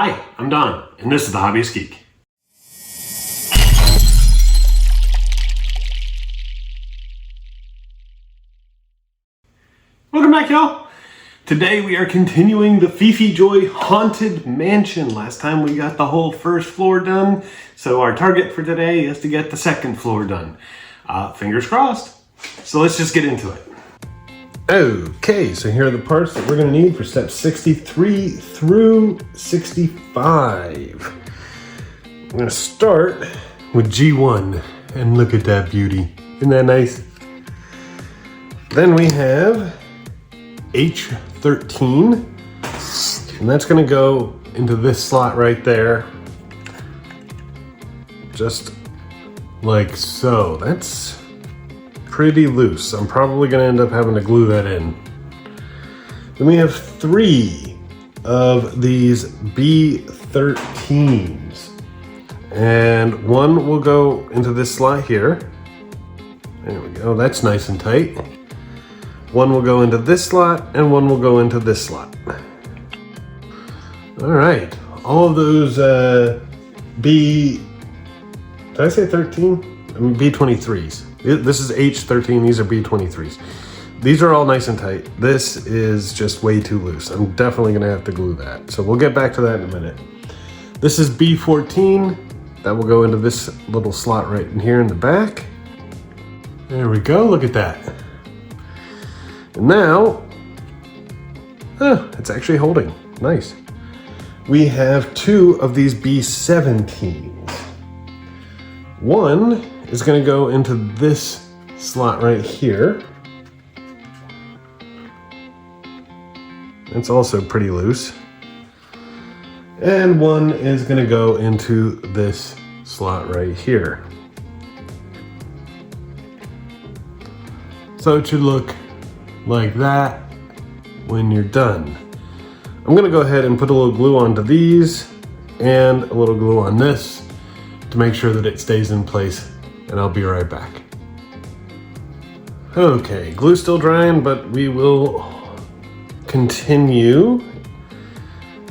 Hi, I'm Don, and this is The Hobbyist Geek. Welcome back, y'all. Today we are continuing the Fifijoy Haunted Mansion. Last time we got the whole first floor done, so our target for today is to get the second floor done. Fingers crossed. So let's just get into it. Okay, so here are the parts that we're going to need for steps 63 through 65. I'm going to start with G1, and look at that beauty. Isn't that nice? Then we have H13, and that's going to go into this slot right there, just like so. That's pretty loose. I'm probably going to end up having to glue that in. Then we have 3 of these B13s, and one will go into this slot here. There we go, that's nice and tight. One will go into this slot, and one will go into this slot. All right, all of those did I say 13? I mean B23s. This is H13, these are B23s. These are all nice and tight. This is just way too loose. I'm definitely gonna have to glue that. So we'll get back to that in a minute. This is B14. That will go into this little slot right in here in the back. There we go, look at that. And now, it's actually holding, nice. We have 2 of these B17s. One is going to go into this slot right here. It's also pretty loose. And one is going to go into this slot right here. So it should look like that when you're done. I'm going to go ahead and put a little glue onto these and a little glue on this to make sure that it stays in place, and I'll be right back. Okay, glue's still drying, but we will continue.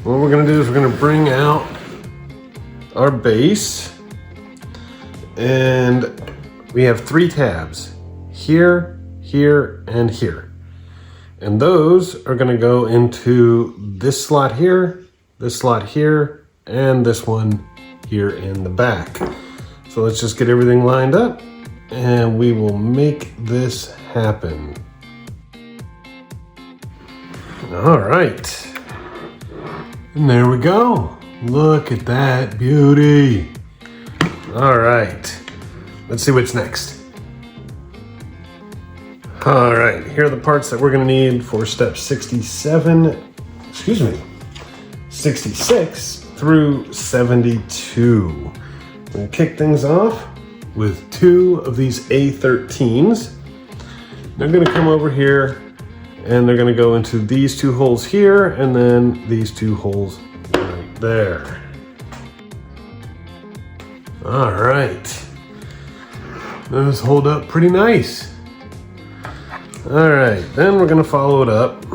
What we're gonna do is we're gonna bring out our base, and we have 3 tabs, here, here, and here. And those are gonna go into this slot here, and this one here in the back. So let's just get everything lined up and we will make this happen. All right. And there we go. Look at that beauty. All right. Let's see what's next. All right, here are the parts that we're gonna need for step 66 through 72. I'm gonna kick things off with 2 of these A13s. They're gonna come over here and they're gonna go into these 2 holes here and then these 2 holes right there. All right, those hold up pretty nice. All right, then we're gonna follow it up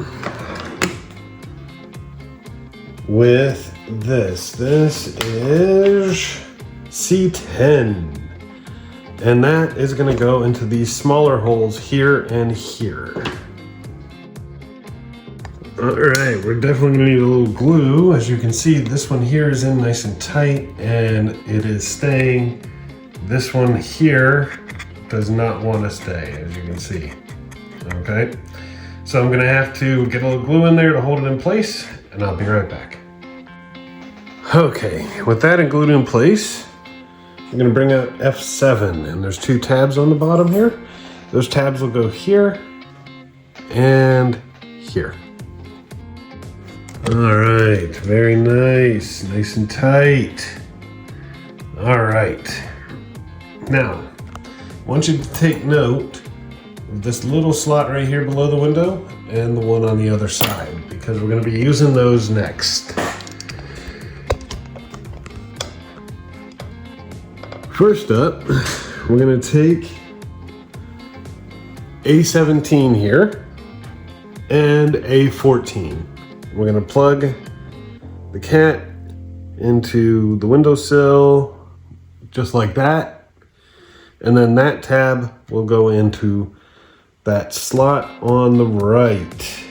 with this. This is C10. And that is gonna go into these smaller holes here and here. All right, we're definitely gonna need a little glue. As you can see, this one here is in nice and tight and it is staying. This one here does not wanna stay, as you can see. Okay, so I'm gonna have to get a little glue in there to hold it in place, and I'll be right back. Okay, with that glued in place, I'm gonna bring out F7, and there's 2 tabs on the bottom here. Those tabs will go here and here. All right, very nice, nice and tight. All right, now, I want you to take note of this little slot right here below the window and the one on the other side, because we're going to be using those next. First up, we're going to take A17 here and A14. We're going to plug the cat into the windowsill, just like that. And then that tab will go into that slot on the right.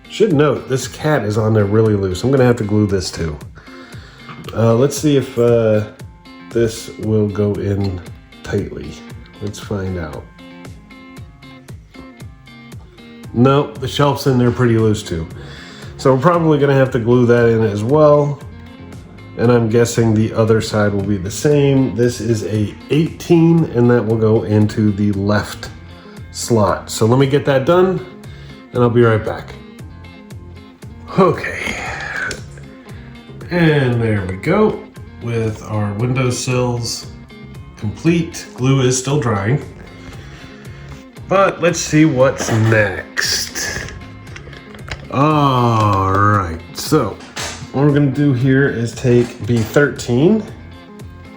Should note, this cat is on there really loose. I'm gonna have to glue this too. Let's see if this will go in tightly. Let's find out. Nope, the shelf's in there pretty loose too. So we're probably gonna have to glue that in as well. And I'm guessing the other side will be the same. This is a 18 and that will go into the left slot. So let me get that done and I'll be right back. Okay, and there we go with our windowsills complete. Glue is still drying, but let's see what's next. All right, so what we're gonna do here is take B13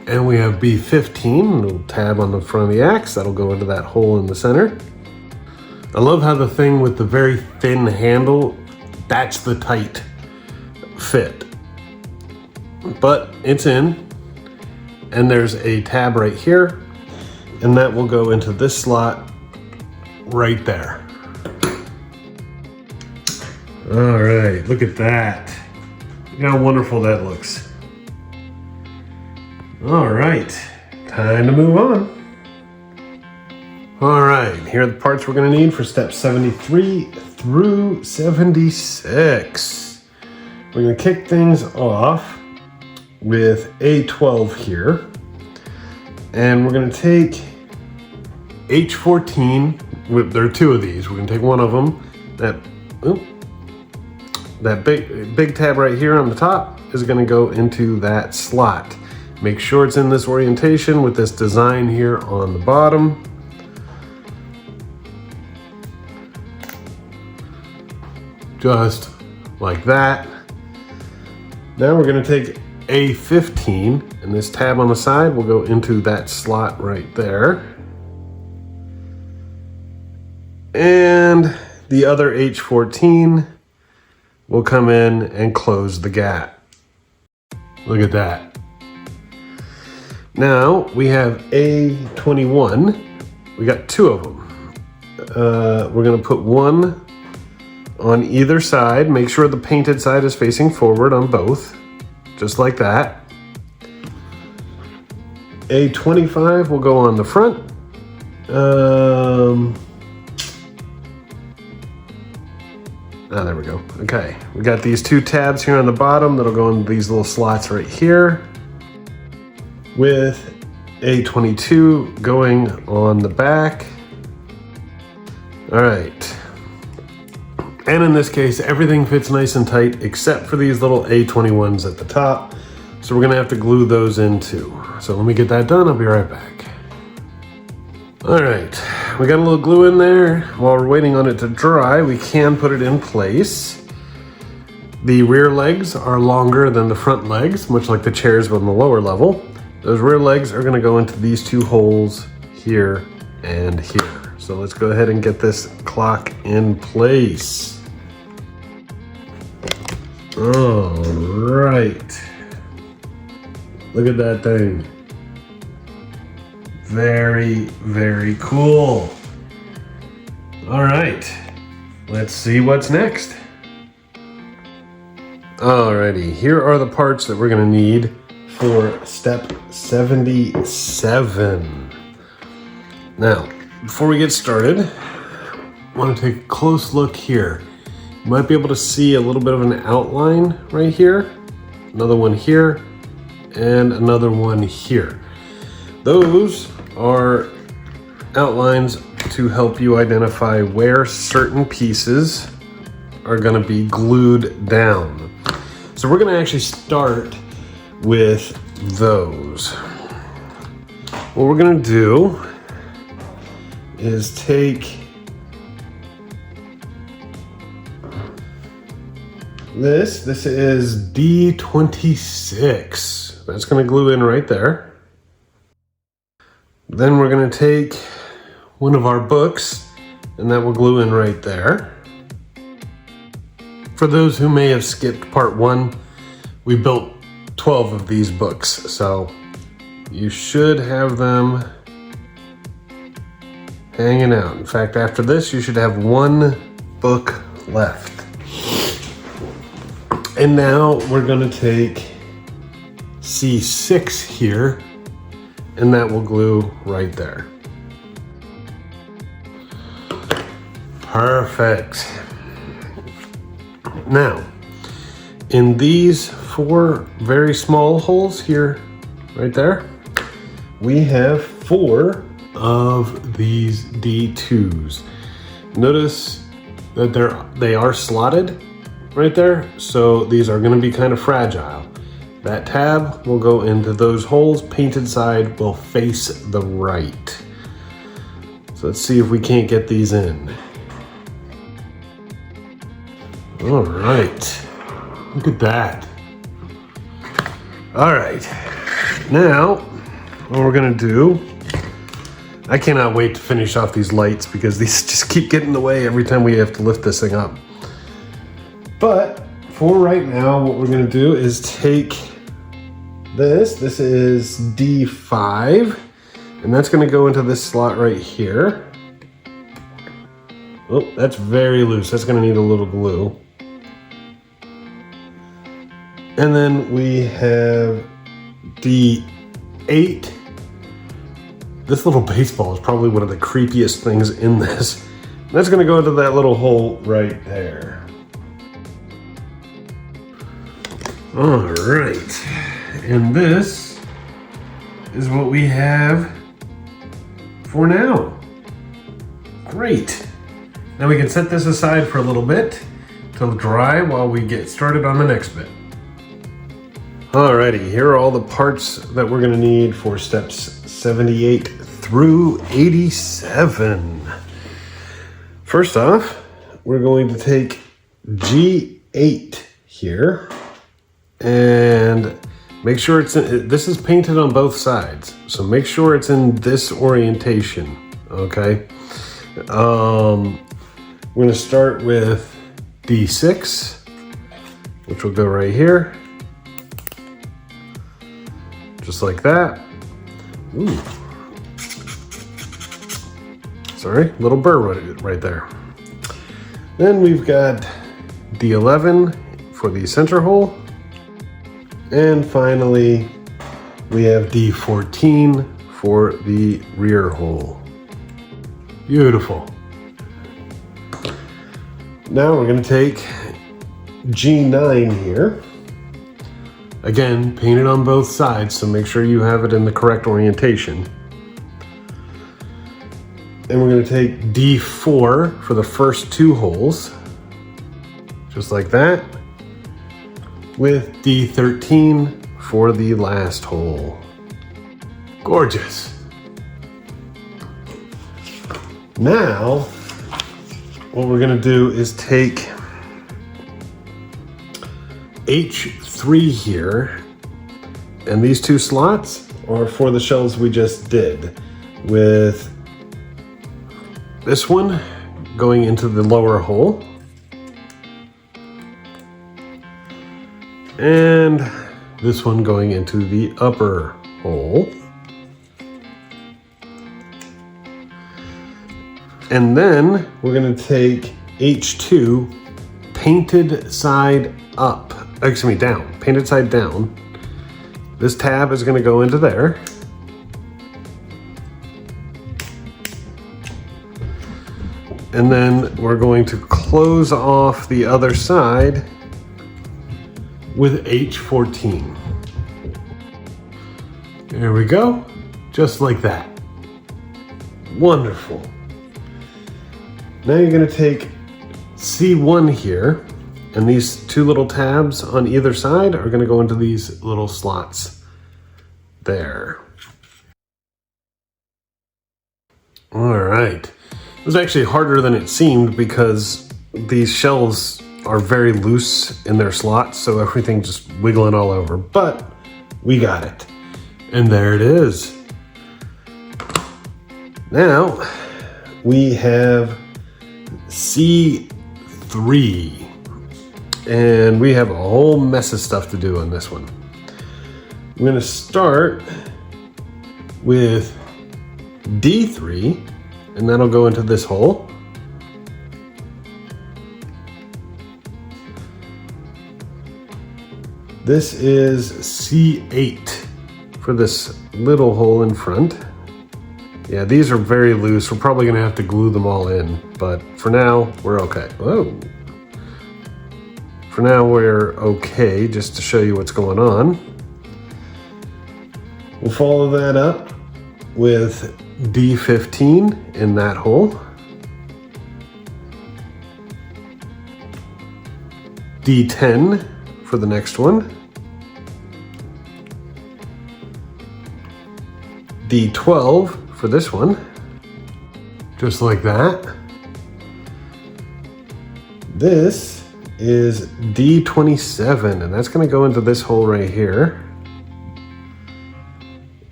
and we have B15, a little tab on the front of the axe that'll go into that hole in the center. I love how the thing with the very thin handle, that's the tight fit, but it's in, and there's a tab right here, and that will go into this slot right there. All right, look at that. Look how wonderful that looks. All right, time to move on. All right, here are the parts we're gonna need for steps 73 through 76. We're gonna kick things off with A12 here. And we're gonna take H14, there are two of these. We're gonna take one of them. That big tab right here on the top is gonna go into that slot. Make sure it's in this orientation with this design here on the bottom. Just like that. Now we're gonna take A15 and this tab on the side will go into that slot right there. And the other H14 will come in and close the gap. Look at that. Now we have A21. We got two of them. We're gonna put one on either side. Make sure the painted side is facing forward on both, just like that. A25 will go on the front. There we go. Okay, we got these two tabs here on the bottom that'll go in these little slots right here, with A22 going on the back. All right. And in this case, everything fits nice and tight except for these little A21s at the top. So we're gonna have to glue those in too. So let me get that done, I'll be right back. All right, we got a little glue in there. While we're waiting on it to dry, we can put it in place. The rear legs are longer than the front legs, much like the chairs on the lower level. Those rear legs are gonna go into these two holes here and here. So let's go ahead and get this clock in place. All right. Look at that thing. Very, very cool. All right, let's see what's next. Alrighty, here are the parts that we're gonna need for step 77. Now, before we get started, I want to take a close look here. You might be able to see a little bit of an outline right here, another one here, and another one here. Those are outlines to help you identify where certain pieces are going to be glued down. So we're going to actually start with those. What we're going to do is take this is D26. That's going to glue in right there. Then we're going to take one of our books and that will glue in right there. For those who may have skipped part one, we built 12 of these books, so you should have them hanging out. In fact, after this, you should have one book left. And now we're gonna take C6 here, and that will glue right there. Perfect. Now, in these 4 very small holes here, right there, we have 4 of these D2s. Notice that they are slotted right there, so these are going to be kind of fragile. That tab will go into those holes. Painted side will face the right. So let's see if we can't get these in. All right, look at that. All right, now what we're gonna do, I cannot wait to finish off these lights because these just keep getting in the way every time we have to lift this thing up. But for right now, what we're gonna do is take this is D5, and that's gonna go into this slot right here. Oh, that's very loose. That's gonna need a little glue. And then we have D8. This little baseball is probably one of the creepiest things in this. That's gonna go into that little hole right there. All right, and this is what we have for now. Great. Now we can set this aside for a little bit to dry while we get started on the next bit. Alrighty, here are all the parts that we're gonna need for steps 78 through 87. First off, we're going to take G8 here and make sure it's in, this is painted on both sides, so make sure it's in this orientation, okay? We're gonna start with D6, which will go right here. Just like that. Ooh. Sorry, little burr right there. Then we've got D11 for the center hole. And finally, we have D14 for the rear hole. Beautiful. Now we're gonna take G9 here. Again, painted on both sides, so make sure you have it in the correct orientation. And we're gonna take D4 for the first 2 holes, just like that, with D13 for the last hole. Gorgeous. Now, what we're gonna do is take H3 here, and these 2 slots are for the shelves we just did, with this one going into the lower hole and this one going into the upper hole. And then we're going to take H2 painted side up. Excuse me, down. Painted side down. This tab is going to go into there. And then we're going to close off the other side with H14. There we go. Just like that. Wonderful. Now you're going to take C1 here, and these 2 little tabs on either side are going to go into these little slots there. All right. It was actually harder than it seemed because these shelves are very loose in their slots, so everything just wiggling all over, but we got it. And there it is. Now we have C3. and we have a whole mess of stuff to do on this one. I'm gonna start with D3, and that'll go into this hole. This is C8 for this little hole in front. Yeah, these are very loose. We're probably gonna have to glue them all in, but for now, we're okay. Whoa. For now, we're okay, just to show you what's going on. We'll follow that up with D15 in that hole. D10 for the next one. D12 for this one. Just like that. This is D27, and that's going to go into this hole right here.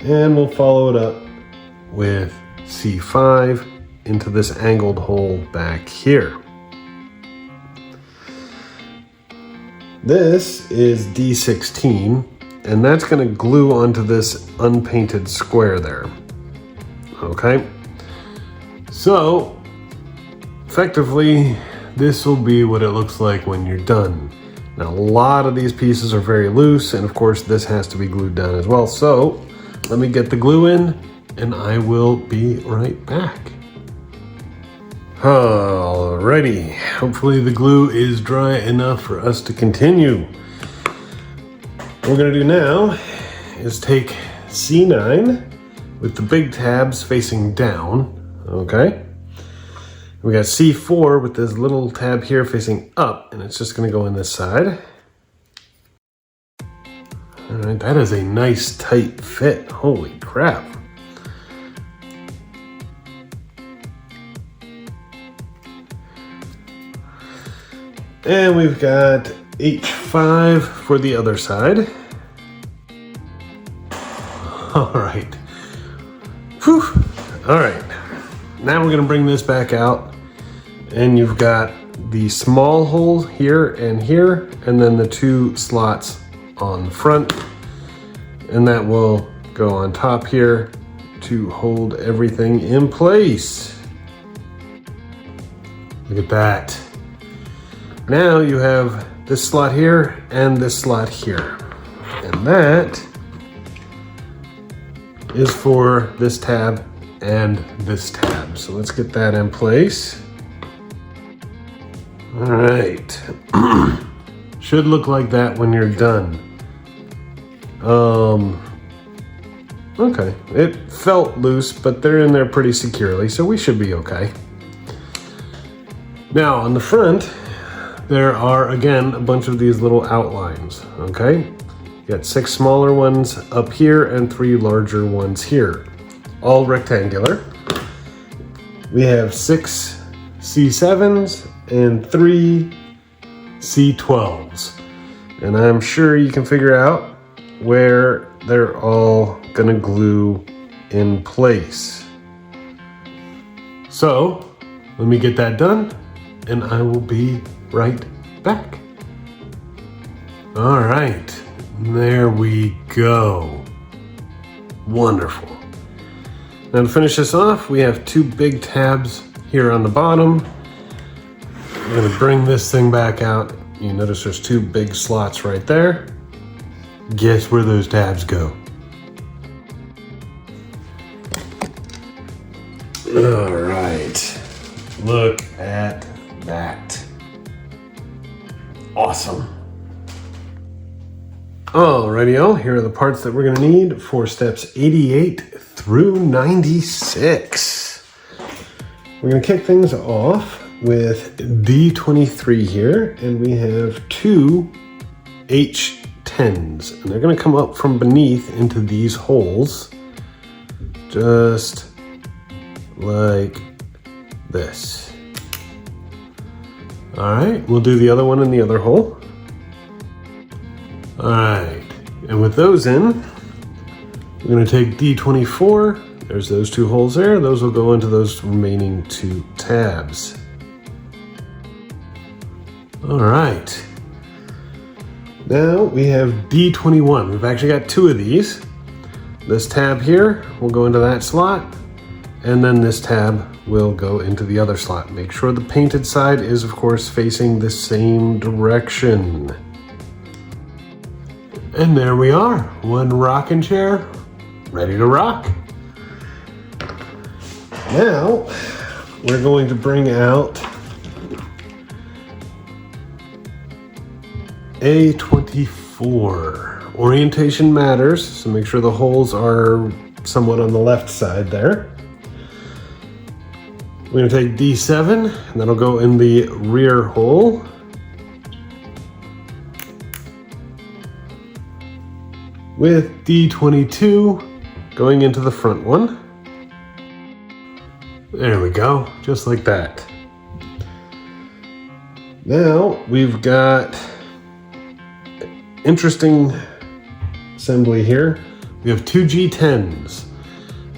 And we'll follow it up with C5 into this angled hole back here. This is D16, and that's going to glue onto this unpainted square there. Okay, so effectively this will be what it looks like when you're done. Now, a lot of these pieces are very loose, and of course this has to be glued down as well. So let me get the glue in and I will be right back. Alrighty, hopefully the glue is dry enough for us to continue. What we're gonna do now is take C9 with the big tabs facing down, okay? We got C4 with this little tab here facing up, and it's just gonna go in this side. All right, that is a nice tight fit, holy crap. And we've got H5 for the other side. All right. Whew. All right. Now we're gonna bring this back out, and you've got the small hole here, and then the two slots on the front, and that will go on top here to hold everything in place. Look at that. Now you have this slot here and this slot here, and that is for this tab and this tab. So let's get that in place. All right. Should look like that when you're done. Okay, it felt loose, but they're in there pretty securely, so we should be okay. Now on the front, there are again a bunch of these little outlines, okay? You got 6 smaller ones up here and 3 larger ones here, all rectangular. We have 6 C7s and 3 C12s. And I'm sure you can figure out where they're all gonna glue in place. So let me get that done and I will be right back. All right, there we go. Wonderful. Now to finish this off, we have 2 big tabs here on the bottom. I'm gonna bring this thing back out. You notice there's 2 big slots right there. Guess where those tabs go? All right, look at that. Awesome. Alrighty-o, here are the parts that we're gonna need for steps 88 through 96. We're gonna kick things off with D23 here, and we have 2 H10s, and they're gonna come up from beneath into these holes, just like this. All right, we'll do the other one in the other hole. All right, and with those in, we're gonna take D24. There's those 2 holes there. Those will go into those remaining 2 tabs. All right, Now we have D21. We've actually got two of these. This tab here will go into that slot, and then this tab will go into the other slot. Make sure the painted side is, of course, facing the same direction. And there we are, one rocking chair ready to rock. Now we're going to bring out A24. Orientation matters, so make sure the holes are somewhat on the left side there. We're going to take D7, and that'll go in the rear hole. With D22 going into the front one. There we go, just like that. Now we've got interesting assembly here. We have two G10s,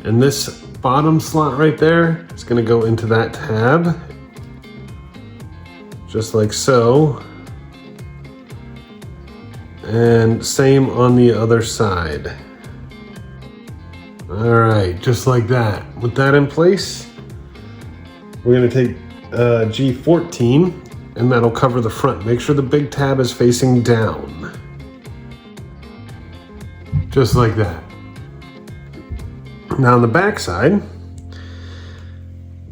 and this bottom slot right there is going to go into that tab, just like so, and same on the other side. All right, just like that. With that in place, we're going to take G14, and that'll cover the front. Make sure the big tab is facing down. Just like that. Now on the back side,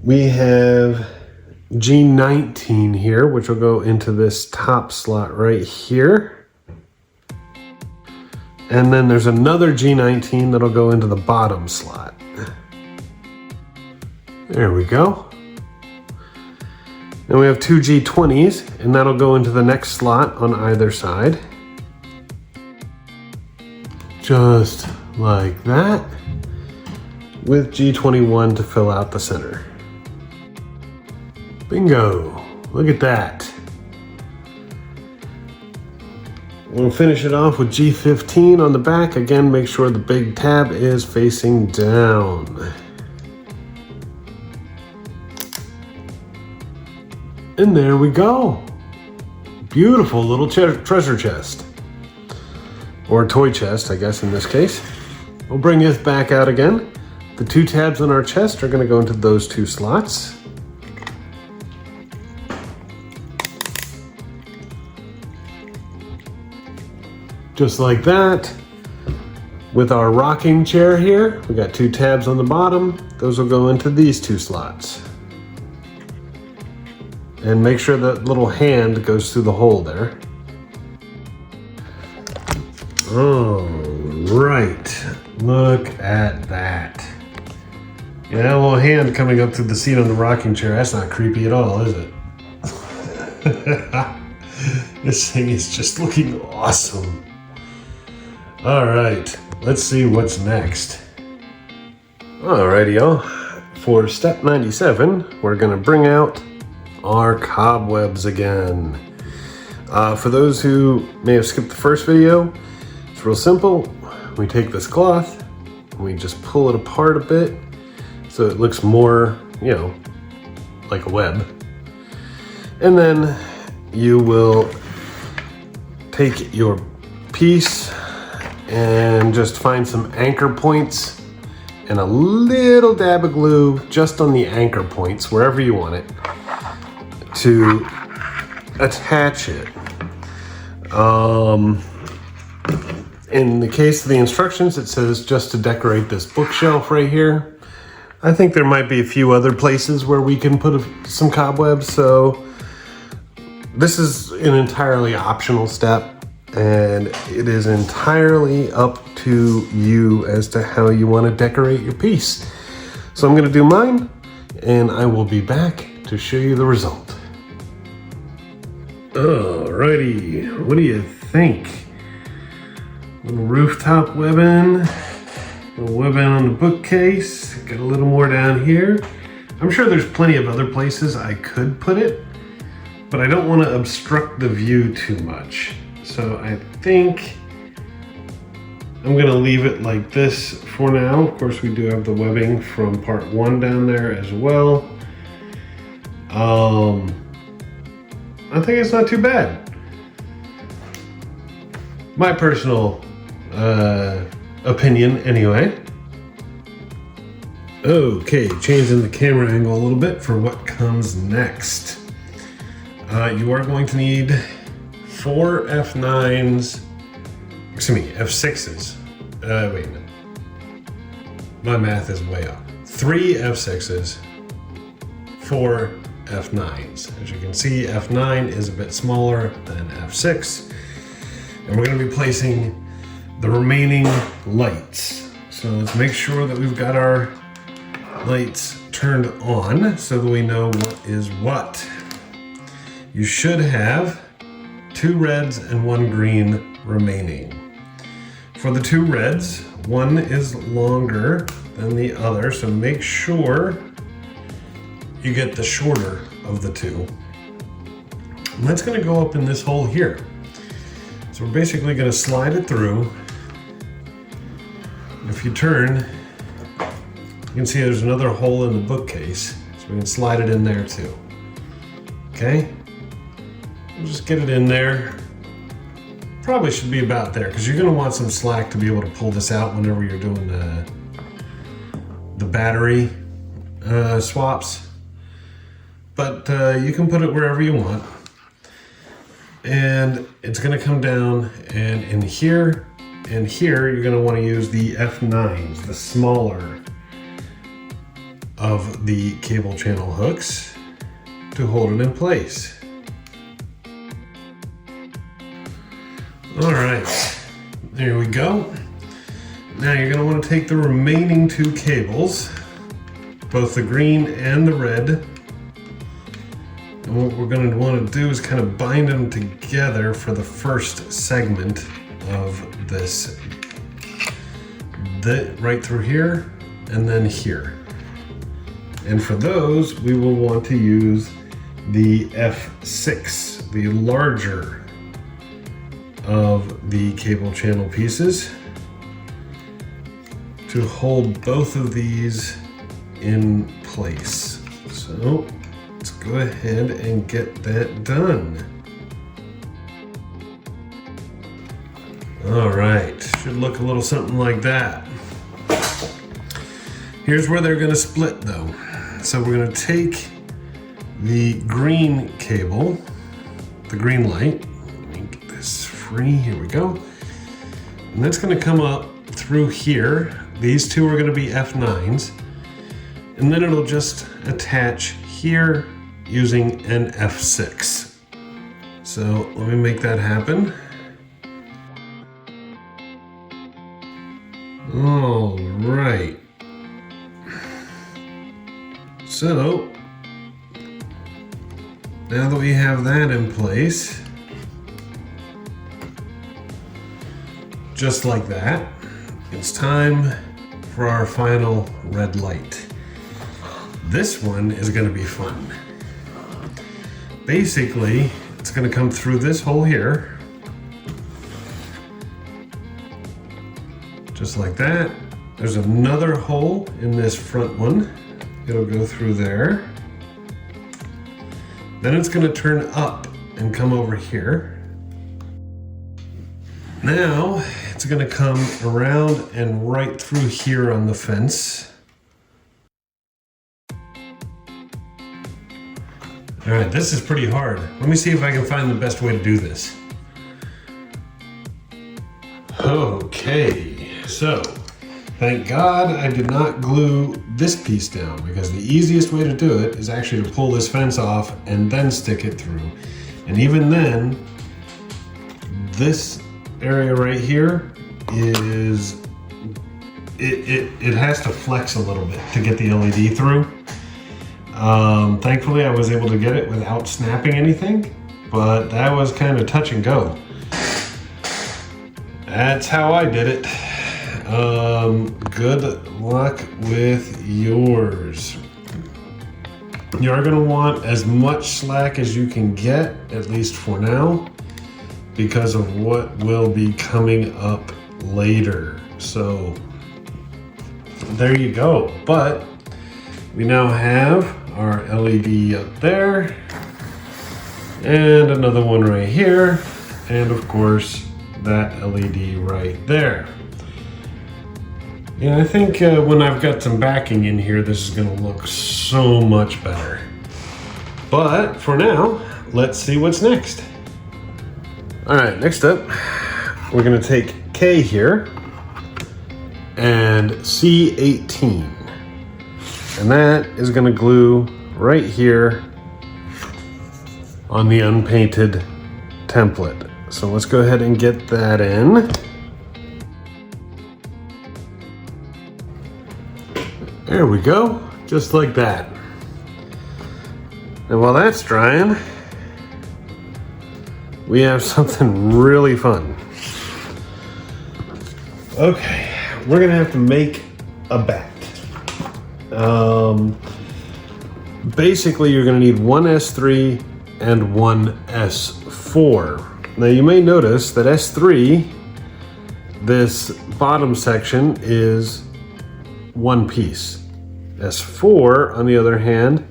we have G19 here, which will go into this top slot right here. And then there's another G19 that'll go into the bottom slot. There we go. Then we have two G20s, and that'll go into the next slot on either side. Just like that, with G21 to fill out the center. Bingo, look at that. We'll finish it off with G15 on the back. Again, make sure the big tab is facing down. And there we go. Beautiful little treasure chest. Or toy chest, I guess in this case. We'll bring this back out again. The two tabs on our chest are going to go into those two slots. Just like that. With our rocking chair here, we got two tabs on the bottom. Those will go into these two slots. And make sure that little hand goes through the hole there. All right, look at that. Yeah, a little hand coming up through the seat on the rocking chair. That's not creepy at all, is it? This thing is just looking awesome. All right, let's see what's next. Alrighty, y'all. For step 97, we're gonna bring out our cobwebs again. For those who may have skipped the first video, it's real simple. We take this cloth and we just pull it apart a bit so it looks more, like a web. And then you will take your piece and just find some anchor points and a little dab of glue just on the anchor points, wherever you want it, to attach it. In the case of the instructions, it says just to decorate this bookshelf right here. I think there might be a few other places where we can put some cobwebs, so this is an entirely optional step, and it is entirely up to you as to how you want to decorate your piece. So I'm going to do mine, and I will be back to show you the result. Alrighty, what do you think? Little rooftop webbing, little webbing on the bookcase, got a little more down here. I'm sure there's plenty of other places I could put it, but I don't want to obstruct the view too much. So I think I'm gonna leave it like this for now. Of course, we do have the webbing from part 1 down there as well. I think it's not too bad. My personal opinion anyway. Okay, changing the camera angle a little bit for what comes next. You are going to need 4 F9s, excuse me, F6s. Wait a minute. My math is way off. 3 F6s, 4 F9s. As you can see, F9 is a bit smaller than F6. And we're going to be placing the remaining lights. So let's make sure that we've got our lights turned on so that we know what is what. You should have 2 reds and 1 green remaining. For the 2 reds, one is longer than the other, so make sure you get the shorter of the 2. And that's going to go up in this hole here. So we're basically going to slide it through. If you turn, you can see there's another hole in the bookcase, so we can slide it in there too. Okay? We'll just get it in there. Probably should be about there because you're going to want some slack to be able to pull this out whenever you're doing the battery swaps. But you can put it wherever you want. And it's going to come down, and in here and here you're going to want to use the F9s, the smaller of the cable channel hooks, to hold it in place. All right, there we go. Now you're going to want to take the remaining 2 cables, both the green and the red, and what we're going to want to do is kind of bind them together for the first segment of this, right through here and then here. And for those, we will want to use the F6, the larger of the cable channel pieces, to hold both of these in place. So let's go ahead and get that done. All right, should look a little something like that. Here's where they're going to split though. So we're going to take the green cable, the green light. Let me get this free. Here we go. And that's going to come up through here. These 2 are going to be F9s. And then it'll just attach here using an F6. So let me make that happen. All right. So now that we have that in place, just like that, it's time for our final red light. This one is going to be fun. Basically, it's going to come through this hole here, just like that. There's another hole in this front one. It'll go through there. Then it's going to turn up and come over here. Now it's going to come around and right through here on the fence. All right, this is pretty hard. Let me see if I can find the best way to do this. Okay, so thank God I did not glue this piece down, because the easiest way to do it is actually to pull this fence off and then stick it through. And even then, this area right here is, it has to flex a little bit to get the LED through. Thankfully I was able to get it without snapping anything, but that was kind of touch and go. That's how I did it. Good luck with yours. You are going to want as much slack as you can get, at least for now, because of what will be coming up later. So there you go. But we now have our LED up there and another one right here, and of course that LED right there. And I think when I've got some backing in here, this is gonna look so much better. But for now, let's see what's next. All right, next up, we're gonna take K here and C18. And that is gonna glue right here on the unpainted template. So let's go ahead and get that in. There we go, just like that. And while that's drying, we have something really fun. Okay, we're gonna have to make a bat. Basically, you're gonna need one S3 and one S4. Now you may notice that S3, this bottom section is one piece. S4, on the other hand,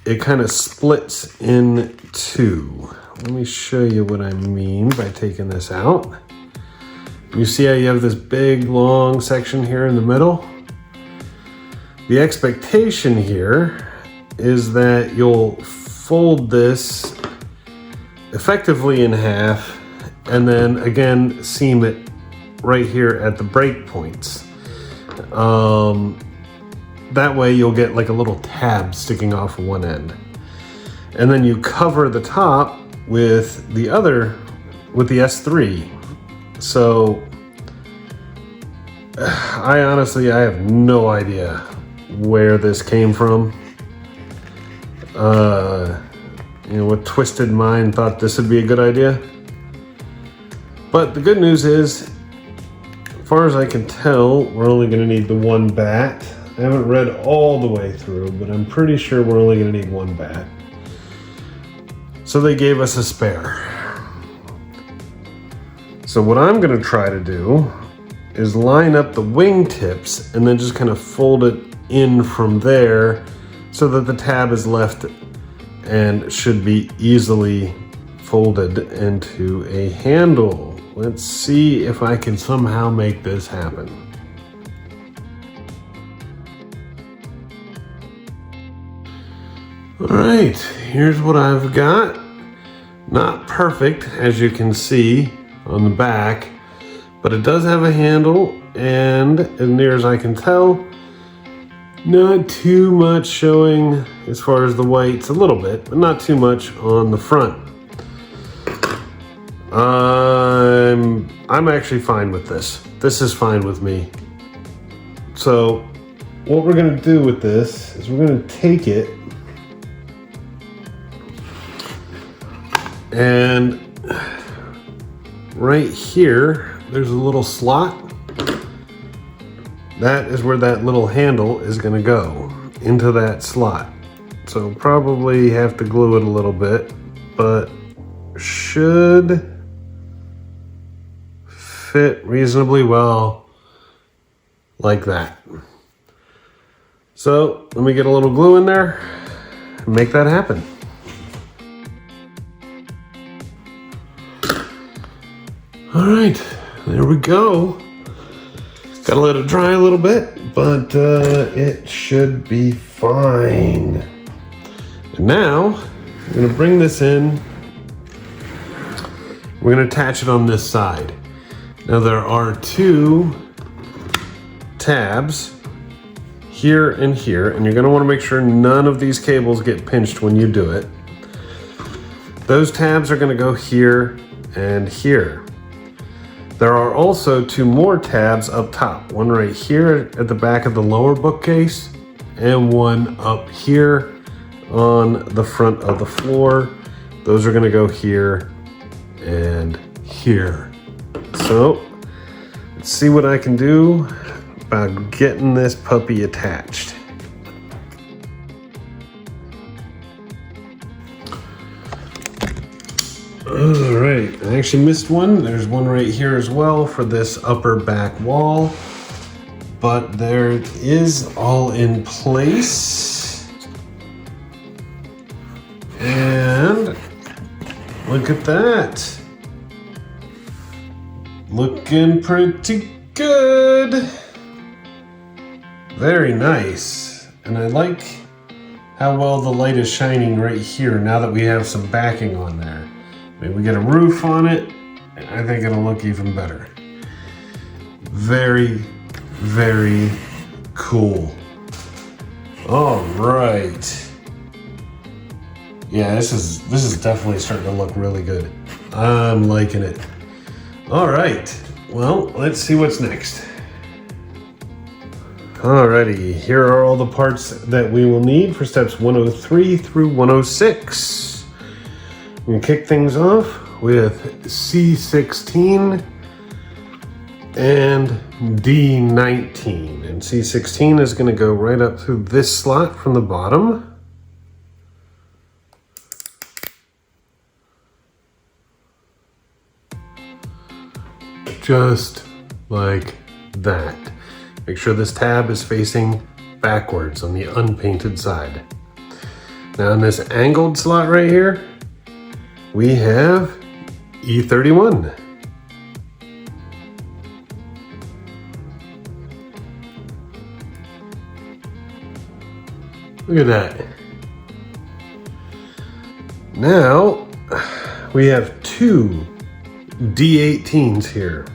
it kind of splits in two. Let me show you what I mean by taking this out. You see how you have this big long section here in the middle? The expectation here is that you'll fold this effectively in half and then again seam it right here at the break points. That way you'll get like a little tab sticking off of one end. And then you cover the top with the S3. So I have no idea where this came from. What twisted mind thought this would be a good idea? But the good news is, as far as I can tell, we're only gonna need the one bat. I haven't read all the way through, but I'm pretty sure we're only gonna need one bat. So they gave us a spare. So what I'm gonna try to do is line up the wing tips and then just kind of fold it in from there so that the tab is left and should be easily folded into a handle. Let's see if I can somehow make this happen. All right, here's what I've got. Not perfect, as you can see on the back, but it does have a handle, and as near as I can tell, not too much showing as far as the whites, a little bit, but not too much on the front. I'm actually fine with this. This is fine with me. So what we're gonna do with this is we're gonna take it and right here, there's a little slot. That is where that little handle is gonna go, into that slot. So probably have to glue it a little bit, but should fit reasonably well like that. So let me get a little glue in there and make that happen. All right, there we go. Gotta let it dry a little bit, but it should be fine. And now, I'm gonna bring this in. We're gonna attach it on this side. Now there are two tabs here and here, and you're gonna wanna make sure none of these cables get pinched when you do it. Those tabs are gonna go here and here. There are also two more tabs up top, one right here at the back of the lower bookcase and one up here on the front of the floor. Those are gonna go here and here. So let's see what I can do about getting this puppy attached. All right, I actually missed one. There's one right here as well for this upper back wall, but there it is, all in place. And look at that. Looking pretty good. Very nice. And I like how well the light is shining right here now that we have some backing on there. Maybe we get a roof on it, and I think it'll look even better. Very, very cool. All right. Yeah, this is definitely starting to look really good. I'm liking it. All right. Well, let's see what's next. Alrighty, here are all the parts that we will need for steps 103 through 106. We're gonna kick things off with C16 and D19. And C16 is gonna go right up through this slot from the bottom. Just like that. Make sure this tab is facing backwards on the unpainted side. Now in this angled slot right here, we have E31. Look at that. Now we have two D18s here.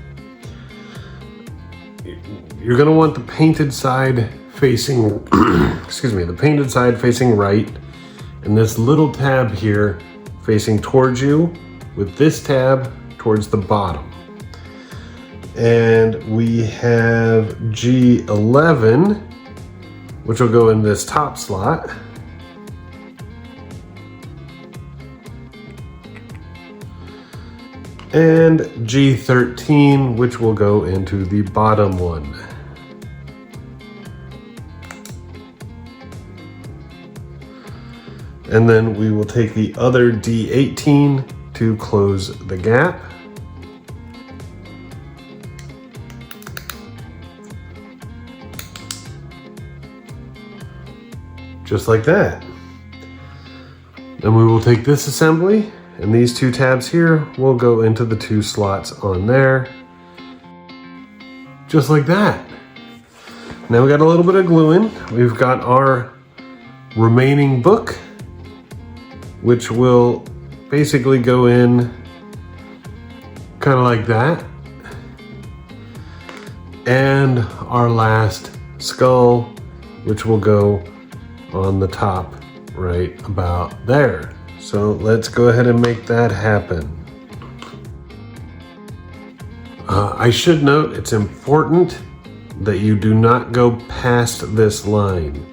You're gonna want the painted side facing, excuse me, the painted side facing right, and this little tab here facing towards you, with this tab towards the bottom. And we have G11, which will go in this top slot. And G13, which will go into the bottom one. And then we will take the other D18 to close the gap. Just like that. Then we will take this assembly, and these two tabs here will go into the two slots on there. Just like that. Now we got a little bit of glue in. We've got our remaining book, which will basically go in kind of like that. And our last skull, which will go on the top right about there. So let's go ahead and make that happen. I should note it's important that you do not go past this line.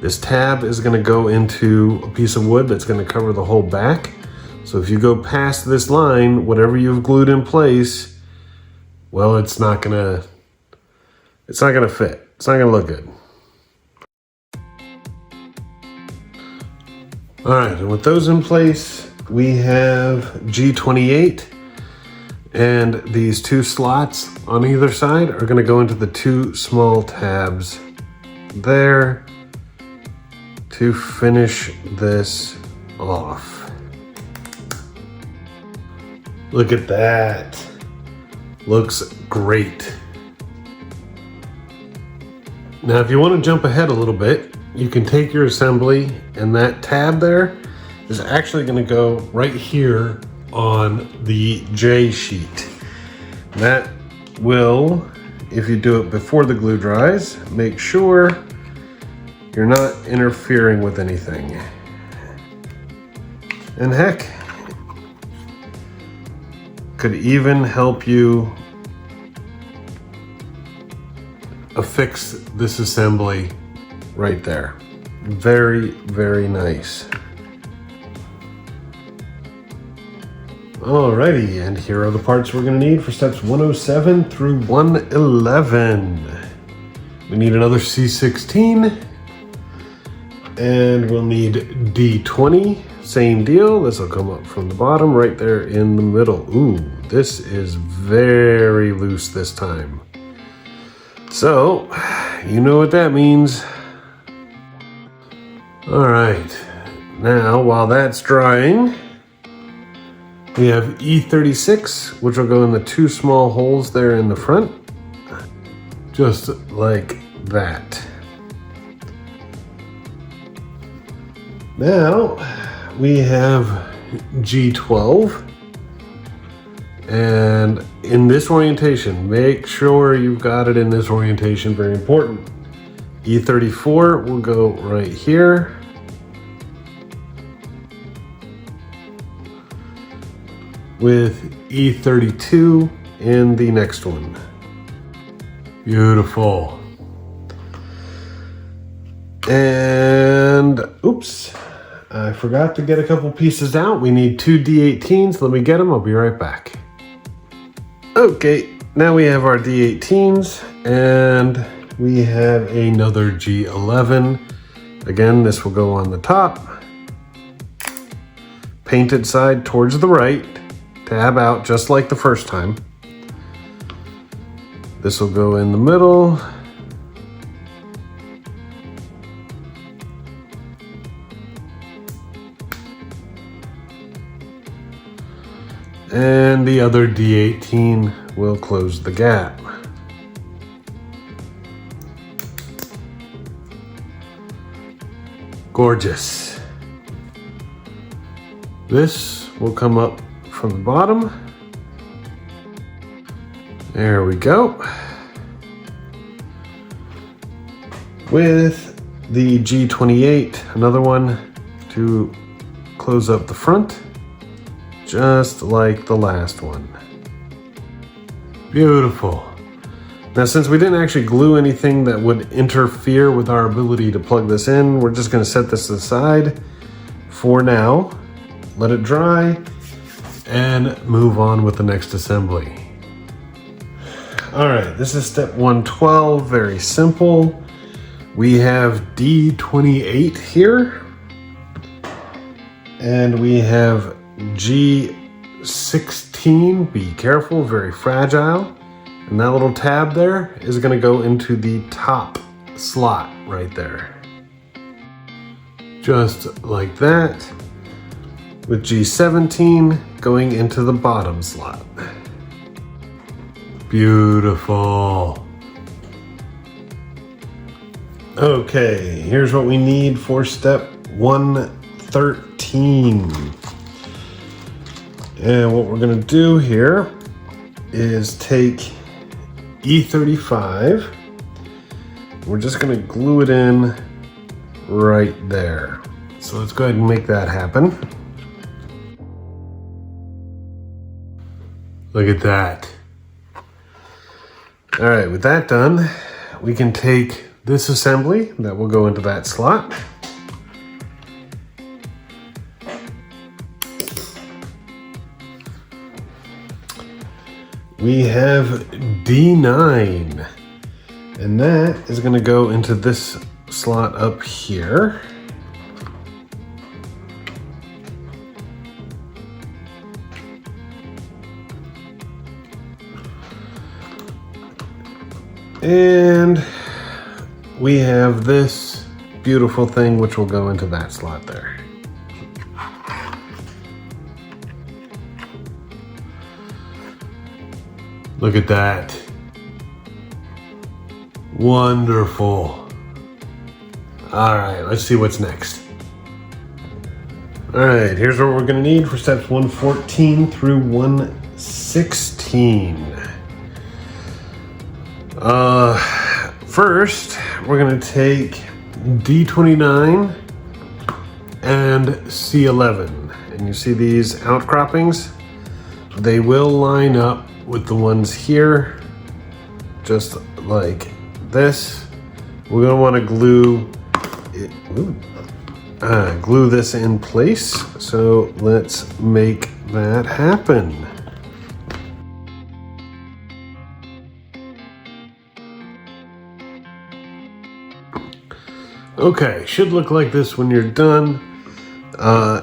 This tab is going to go into a piece of wood that's going to cover the whole back. So if you go past this line, whatever you've glued in place, well, it's not going to fit. It's not going to look good. All right, and with those in place, we have G28, and these two slots on either side are going to go into the two small tabs there to finish this off. Look at that. Looks great. Now, if you want to jump ahead a little bit, you can take your assembly, and that tab there is actually going to go right here on the J sheet. That will, if you do it before the glue dries, make sure you're not interfering with anything. And heck, could even help you affix this assembly right there. Very, very nice. Alrighty, and here are the parts we're gonna need for steps 107 through 111. We need another C16, and we'll need D20, same deal. This will come up from the bottom right there in the middle. Ooh, this is very loose this time. So, you know what that means. All right, now while that's drying, We have E36, which will go in the two small holes there in the front, just like that. Now we have G12, and in this orientation, make sure you've got it in this orientation, very important. E34 will go right here. With E32 in the next one. Beautiful. And oops, I forgot to get a couple pieces out. We need two D18s. Let me get them. I'll be right back. Okay, now we have our D18s and we have another G11. Again, this will go on the top. Painted side towards the right. Tab out just like the first time. This will go in the middle. And the other D18 will close the gap. Gorgeous. This will come up from the bottom. There we go. With the G28, another one to close up the front, just like the last one. Beautiful. Now, since we didn't actually glue anything that would interfere with our ability to plug this in, we're just going to set this aside for now, let it dry, and move on with the next assembly. All right, this is step 112, very simple. We have D28 here, and we have G16, be careful, very fragile. And that little tab there is gonna go into the top slot right there. Just like that, with G17 going into the bottom slot. Beautiful. Okay, here's what we need for step 113. And what we're gonna do here is take E35. We're just gonna glue it in right there. So let's go ahead and make that happen. Look at that. All right, with that done, we can take this assembly that will go into that slot. We have D9, and that is going to go into this slot up here. And we have this beautiful thing which will go into that slot there. Look at that. Wonderful. All right, let's see what's next. All right, here's what we're gonna need for steps 114 through 116. First, we're gonna take D29 and C11. And you see these outcroppings? They will line up with the ones here, just like this. We're gonna wanna glue it, glue this in place. So let's make that happen. Okay, should look like this when you're done.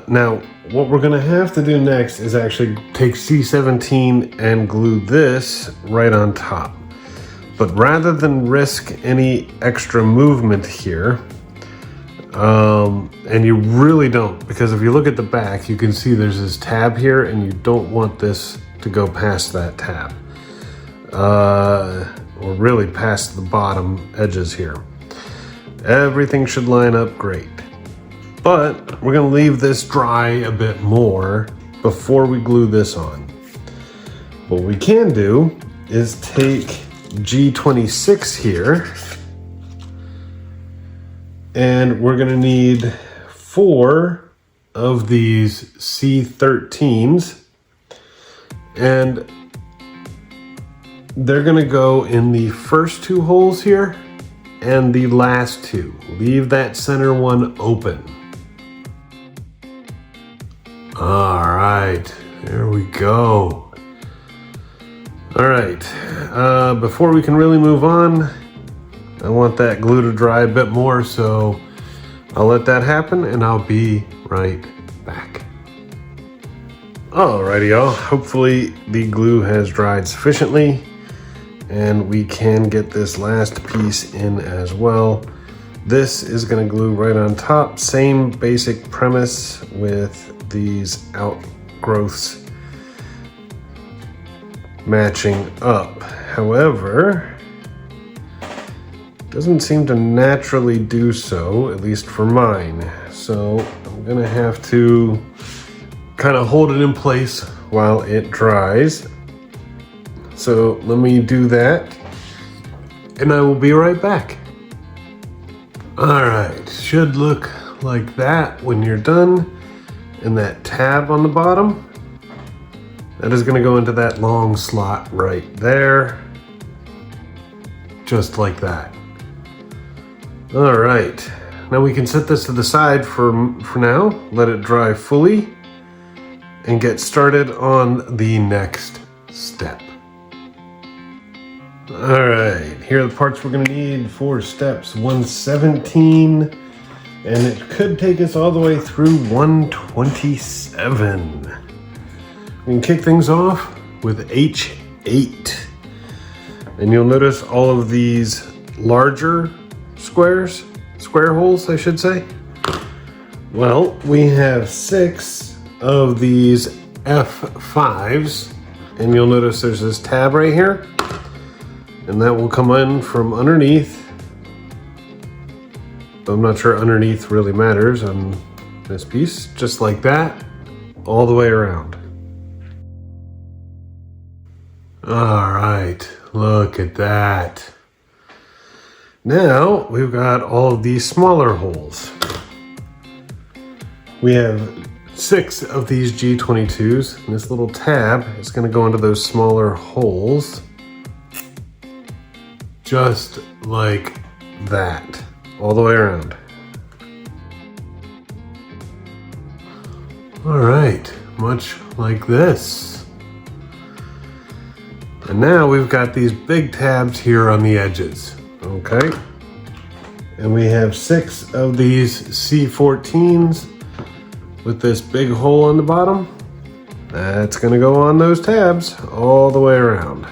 Now, what we're gonna have to do next is actually take C17 and glue this right on top. But rather than risk any extra movement here, And you really don't, because if you look at the back, you can see there's this tab here, and you don't want this to go past that tab. Or really past the bottom edges here. Everything should line up great. But we're gonna leave this dry a bit more before we glue this on. What we can do is take G26 here, and we're gonna need 4 of these C13s, and they're gonna go in the first 2 holes here and the last 2. Leave that center one open. All right, there we go. All right, before we can really move on, I want that glue to dry a bit more, so I'll let that happen and I'll be right back. Alrighty y'all, hopefully the glue has dried sufficiently and we can get this last piece in as well. This is gonna glue right on top. Same basic premise with these outgrowths matching up. However, doesn't seem to naturally do so, at least for mine. So I'm gonna have to kind of hold it in place while it dries. So let me do that and I will be right back. All right, should look like that when you're done. And that tab on the bottom, that is gonna go into that long slot right there. Just like that. All right, now we can set this to the side for now, let it dry fully, and get started on the next step. All right, here are the parts we're gonna need for steps 117, and it could take us all the way through 127. We can kick things off with H8. And you'll notice all of these larger square holes, I should say. Well, we have 6 of these F5s, and you'll notice there's this tab right here, and that will come in from underneath. I'm not sure underneath really matters on this piece, just like that, all the way around. All right, look at that. Now we've got all of these smaller holes. We have 6 of these G22s, and this little tab is gonna go into those smaller holes, just like that. All the way around. All right, much like this. And now we've got these big tabs here on the edges, okay? And we have 6 of these C14s with this big hole on the bottom. That's gonna go on those tabs all the way around.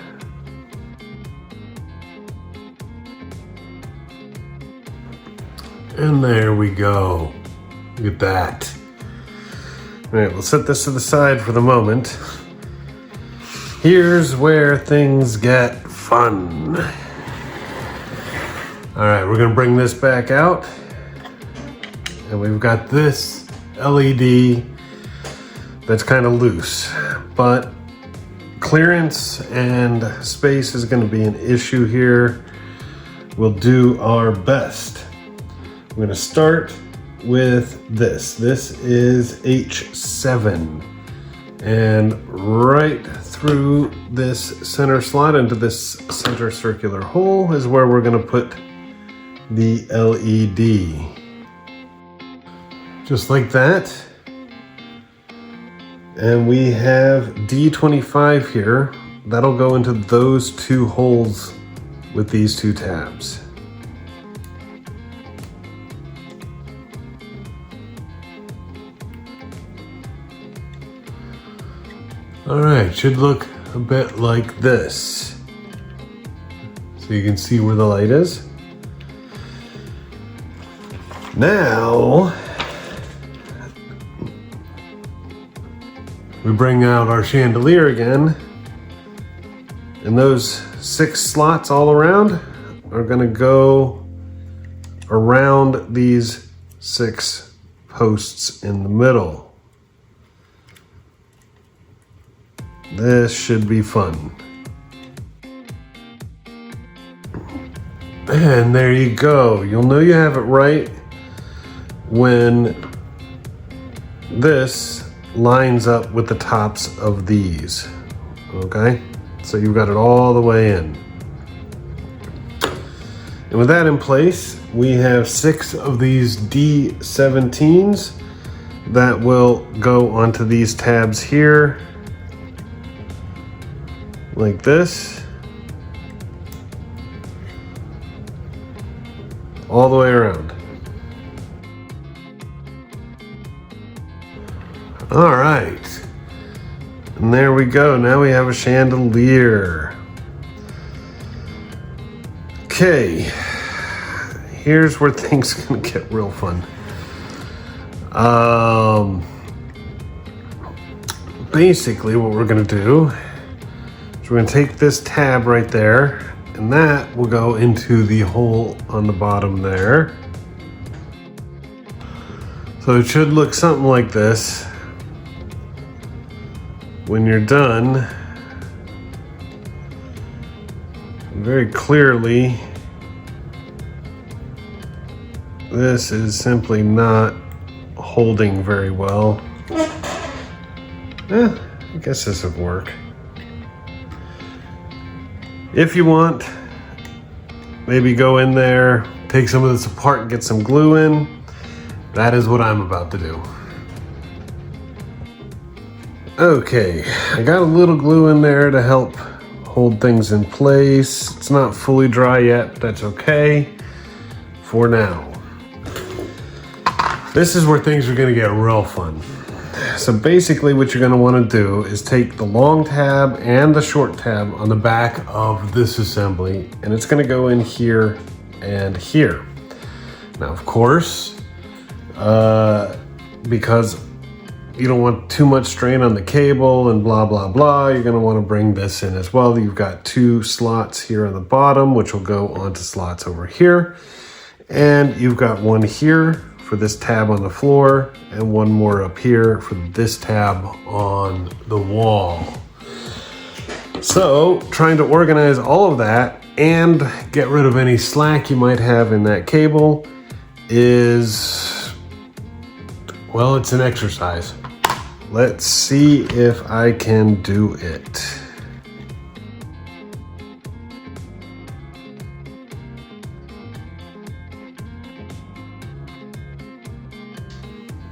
And there we go. Look at that. All right, we'll set this to the side for the moment. Here's where things get fun. All right, we're gonna bring this back out. And we've got this LED that's kind of loose, but clearance and space is gonna be an issue here. We'll do our best. We're gonna start with this. This is H7. And right through this center slot into this center circular hole is where we're gonna put the LED. Just like that. And we have D25 here. That'll go into those 2 holes with these 2 tabs. All right, should look a bit like this. So you can see where the light is. Now, we bring out our chandelier again, and those 6 slots all around are gonna go around these 6 posts in the middle. This should be fun. And there you go. You'll know you have it right when this lines up with the tops of these. Okay? So you've got it all the way in. And with that in place, we have 6 of these D17s that will go onto these tabs here, like this, all the way around. All right, and there we go. Now we have a chandelier. Okay, here's where things are gonna get real fun. Basically what we're gonna do is we're gonna take this tab right there, and that will go into the hole on the bottom there. So it should look something like this. When you're done, very clearly, this is simply not holding very well. I guess this would work. If you want, maybe go in there, take some of this apart and get some glue in. That is what I'm about to do. Okay, I got a little glue in there to help hold things in place. It's not fully dry yet, but that's okay for now. This is where things are gonna get real fun. So basically what you're gonna wanna do is take the long tab and the short tab on the back of this assembly, and it's gonna go in here and here. Now, of course, because you don't want too much strain on the cable and blah, blah, blah, you're gonna wanna bring this in as well. You've got 2 slots here on the bottom, which will go onto slots over here. And you've got one here for this tab on the floor, and one more up here for this tab on the wall. So, trying to organize all of that and get rid of any slack you might have in that cable is, well, it's an exercise. Let's see if I can do it.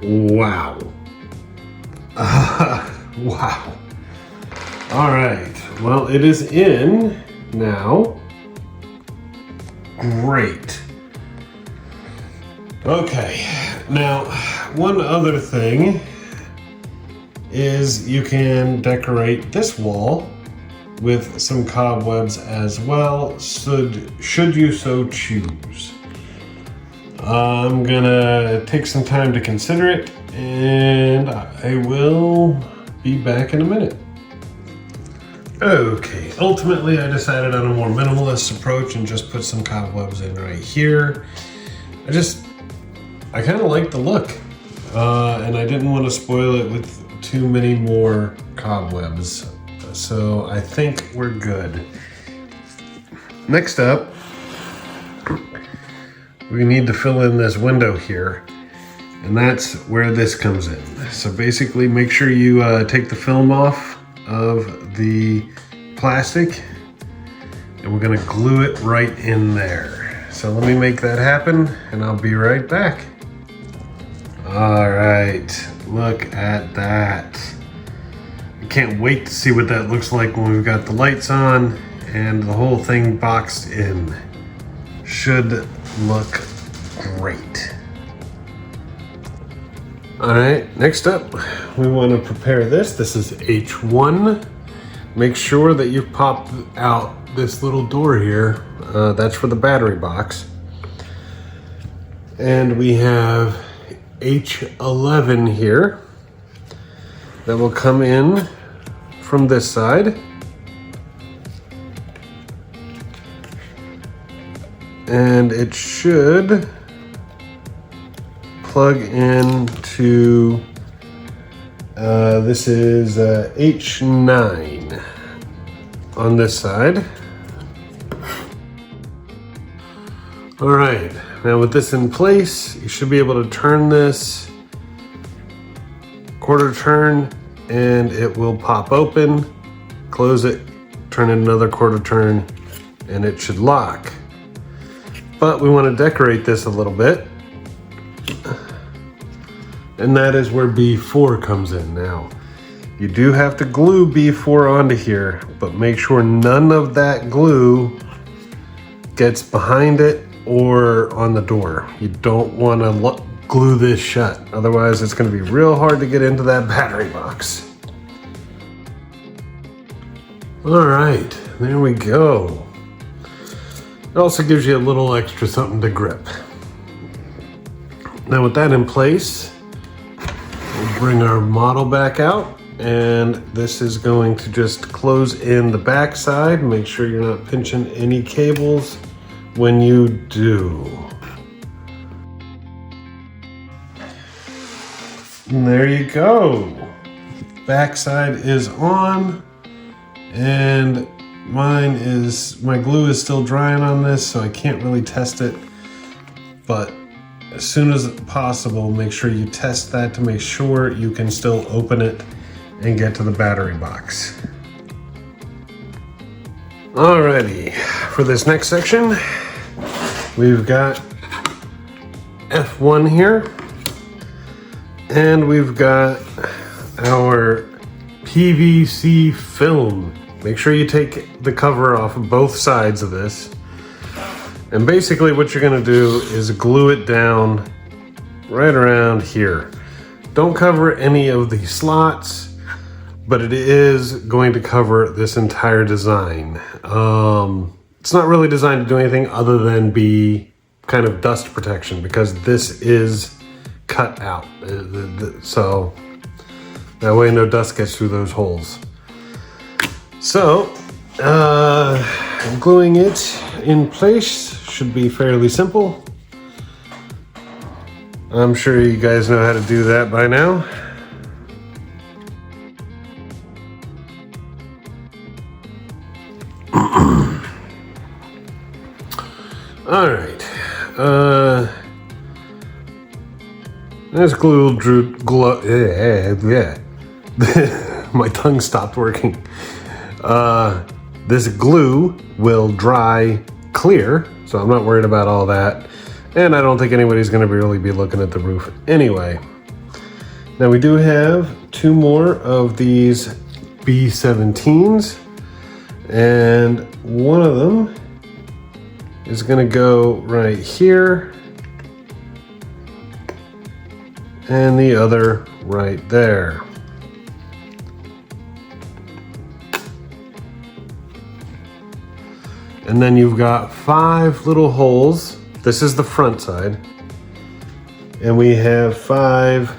Wow. Wow. All right. Well, it is in now. Great. Okay. Now, one other thing is you can decorate this wall with some cobwebs as well, should you so choose. I'm gonna take some time to consider it, and I will be back in a minute. Okay, ultimately I decided on a more minimalist approach and just put some cobwebs in right here. I kind of like the look, and I didn't want to spoil it with too many more cobwebs. So I think we're good. Next up, we need to fill in this window here, and that's where this comes in. So basically make sure you take the film off of the plastic, and we're gonna glue it right in there. So let me make that happen, and I'll be right back. All right, look at that. I can't wait to see what that looks like when we've got the lights on and the whole thing boxed in. Should look great. All right, next up, we want to prepare this. This is H1. Make sure that you pop out this little door here. That's for the battery box. And we have H11 here that will come in from this side. And it should plug into, this is H9 on this side. All right, now with this in place, you should be able to turn this quarter turn and it will pop open, close it, turn it another quarter turn, and it should lock. But we want to decorate this a little bit. And that is where B4 comes in. Now, you do have to glue B4 onto here, but make sure none of that glue gets behind it or on the door. You don't want to glue this shut. Otherwise, it's going to be real hard to get into that battery box. All right, there we go. It also gives you a little extra something to grip. Now with that in place, we'll bring our model back out, and this is going to just close in the back side. Make sure you're not pinching any cables when you do. And there you go. Back side is on, and my glue is still drying on this, so I can't really test it. But as soon as possible, make sure you test that to make sure you can still open it and get to the battery box. Alrighty, for this next section, we've got F1 here, and we've got our PVC film. Make sure you take the cover off of both sides of this. And basically what you're gonna do is glue it down right around here. Don't cover any of the slots, but it is going to cover this entire design. It's not really designed to do anything other than be kind of dust protection, because this is cut out. So that way no dust gets through those holes. So, gluing it in place should be fairly simple. I'm sure you guys know how to do that by now. All right. This glue my tongue stopped working. This glue will dry clear, so I'm not worried about all that. And I don't think anybody's gonna really be looking at the roof anyway. Now we do have two more of these B17s, and one of them is gonna go right here, and the other right there. And then you've got 5 little holes. This is the front side. And we have 5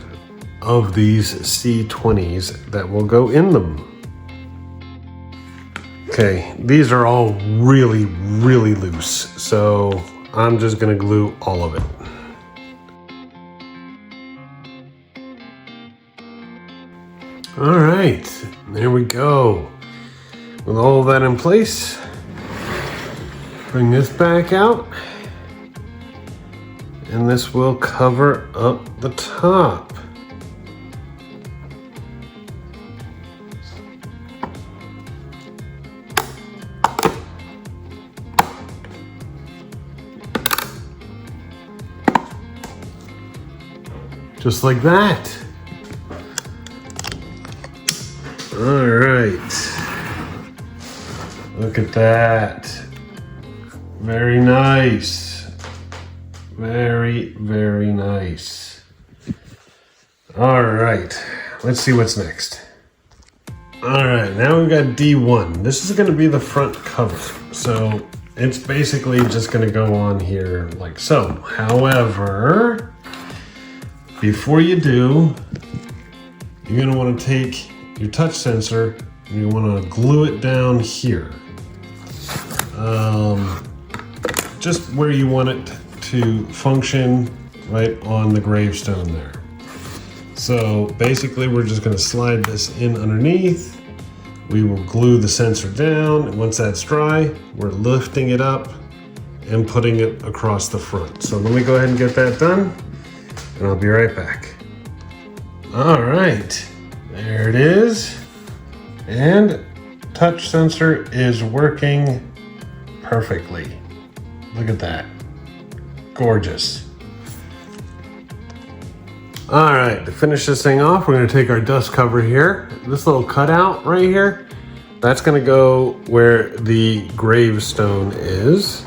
of these C20s that will go in them. Okay, these are all really, really loose. So I'm just gonna glue all of it. All right, there we go. With all of that in place, bring this back out, and this will cover up the top. Just like that. All right. Look at that. Very nice. Very, very nice. All right. Let's see what's next. All right, now we've got D1. This is going to be the front cover. So It's basically just going to go on here like so. However, before you do, you're going to want to take your touch sensor and you want to glue it down here. Just where you want it to function, right on the gravestone there. So basically we're just going to slide this in underneath. We will glue the sensor down, and once that's dry, we're lifting it up and putting it across the front. So let me go ahead and get that done, and I'll be right back. All right, there it is. And touch sensor is working perfectly. Look at that, gorgeous. All right, to finish this thing off, we're gonna take our dust cover here. This little cutout right here, that's gonna go where the gravestone is.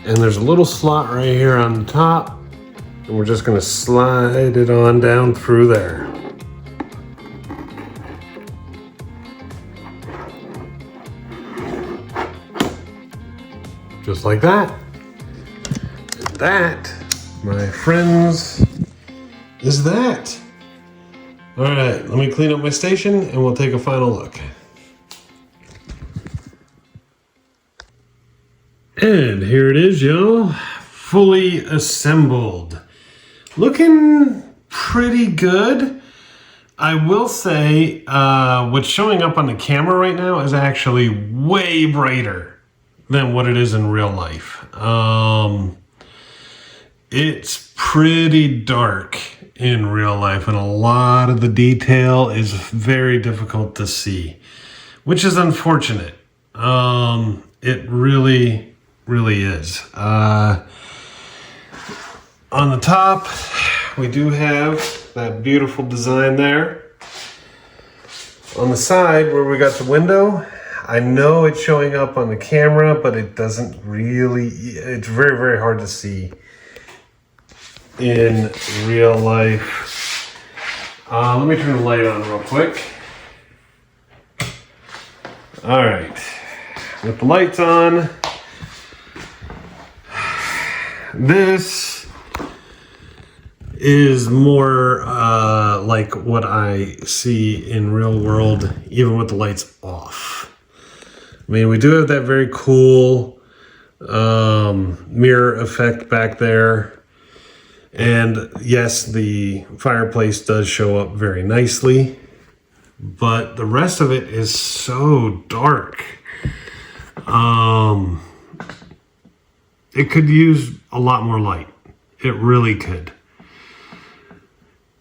And there's a little slot right here on the top, and we're just gonna slide it on down through there. Just like that. And that, my friends, is that. All right, let me clean up my station and we'll take a final look. And here it is, y'all, fully assembled. Looking pretty good. I will say what's showing up on the camera right now is actually way brighter than what it is in real life. It's pretty dark in real life, and a lot of the detail is very difficult to see, which is unfortunate. It really is. On the top, we do have that beautiful design there. On the side where we got the window, I know it's showing up on the camera, but it doesn't really, it's very hard to see in real life. Let me turn the light on real quick. All right, with the lights on, this is more like what I see in real world, even with the lights off. I mean, we do have that very cool mirror effect back there. And yes, the fireplace does show up very nicely, but the rest of it is so dark. It could use a lot more light. It really could.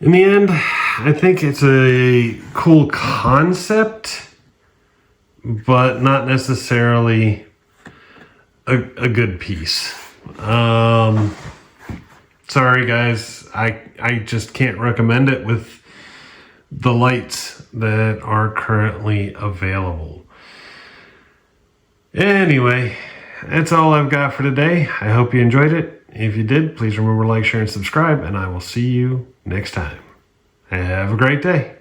In the end, I think it's a cool concept, but not necessarily a good piece. Sorry guys, I just can't recommend it with the lights that are currently available. Anyway, that's all I've got for today. I hope you enjoyed it. If you did, please remember to like, share, and subscribe, and I will see you next time. Have a great day.